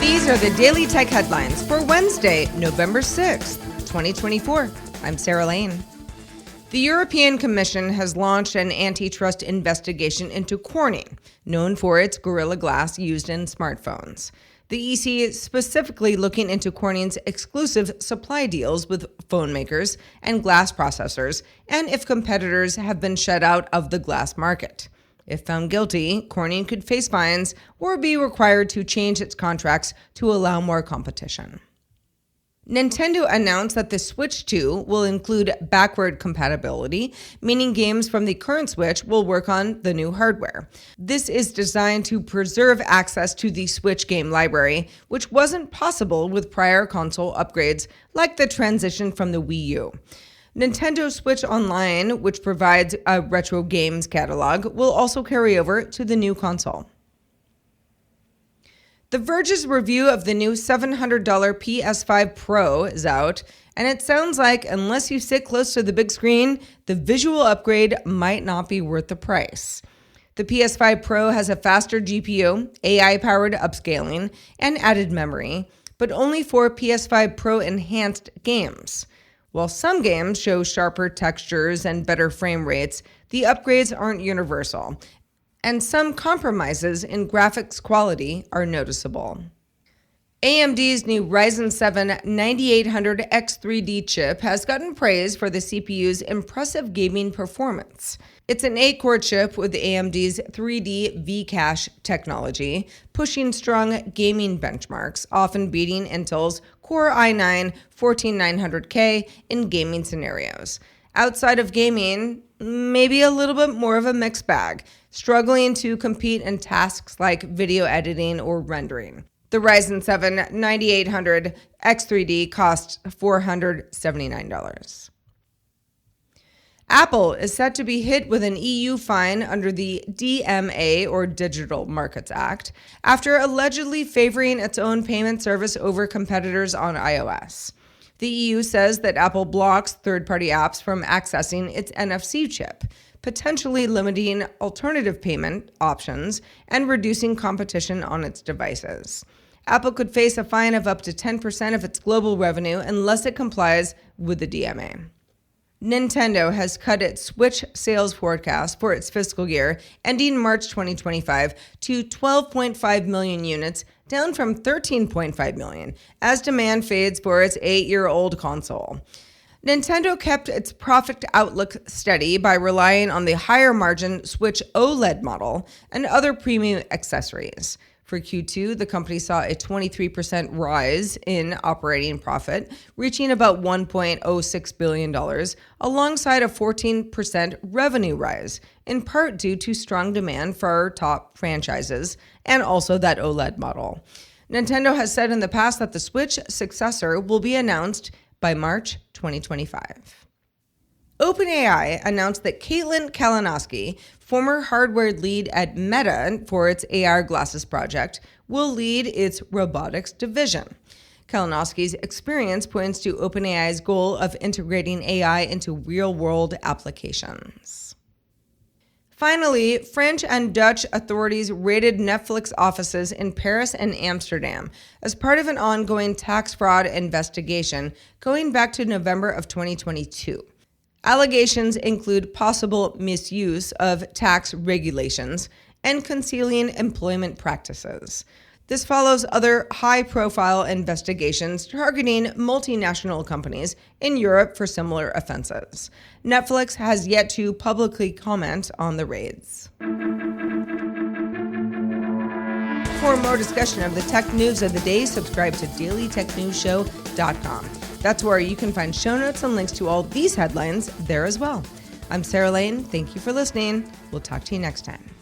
These are the Daily Tech headlines for Wednesday, November 6th, 2024. I'm Sarah Lane. The European Commission has launched an antitrust investigation into Corning, known for its Gorilla Glass used in smartphones. The EC is specifically looking into Corning's exclusive supply deals with phone makers and glass processors, and if competitors have been shut out of the glass market. If found guilty, Corning could face fines or be required to change its contracts to allow more competition. Nintendo announced that the Switch 2 will include backward compatibility, meaning games from the current Switch will work on the new hardware. This is designed to preserve access to the Switch game library, which wasn't possible with prior console upgrades like the transition from the Wii U. Nintendo Switch Online, which provides a retro games catalog, will also carry over to the new console. The Verge's review of the new $700 PS5 Pro is out, and it sounds like unless you sit close to the big screen, the visual upgrade might not be worth the price. The PS5 Pro has a faster GPU, AI-powered upscaling, and added memory, but only for PS5 Pro enhanced games. While some games show sharper textures and better frame rates, the upgrades aren't universal, and some compromises in graphics quality are noticeable. AMD's new Ryzen 7 9800X3D chip has gotten praise for the CPU's impressive gaming performance. It's an 8-core chip with AMD's 3D V-Cache technology, pushing strong gaming benchmarks, often beating Intel's Core i9 14900K in gaming scenarios. Outside of gaming, maybe a little bit more of a mixed bag, struggling to compete in tasks like video editing or rendering. The Ryzen 7 9800X3D costs $479. Apple is set to be hit with an EU fine under the DMA, or Digital Markets Act, after allegedly favoring its own payment service over competitors on iOS. The EU says that Apple blocks third-party apps from accessing its NFC chip, potentially limiting alternative payment options and reducing competition on its devices. Apple could face a fine of up to 10% of its global revenue unless it complies with the DMA. Nintendo has cut its Switch sales forecast for its fiscal year ending March 2025 to 12.5 million units, down from 13.5 million, as demand fades for its 8-year-old console. Nintendo kept its profit outlook steady by relying on the higher-margin Switch OLED model and other premium accessories. For Q2, the company saw a 23% rise in operating profit, reaching about $1.06 billion, alongside a 14% revenue rise, in part due to strong demand for our top franchises and also that OLED model. Nintendo has said in the past that the Switch successor will be announced by March 2025. OpenAI announced that Caitlin Kalinowski, former hardware lead at Meta for its AR glasses project, will lead its robotics division. Kalinowski's experience points to OpenAI's goal of integrating AI into real-world applications. Finally, French and Dutch authorities raided Netflix offices in Paris and Amsterdam as part of an ongoing tax fraud investigation going back to November of 2022. Allegations include possible misuse of tax regulations and concealing employment practices. This follows other high-profile investigations targeting multinational companies in Europe for similar offenses. Netflix has yet to publicly comment on the raids. For more discussion of the tech news of the day, subscribe to dailytechnewsshow.com. That's where you can find show notes and links to all these headlines there as well. I'm Sarah Lane. Thank you for listening. We'll talk to you next time.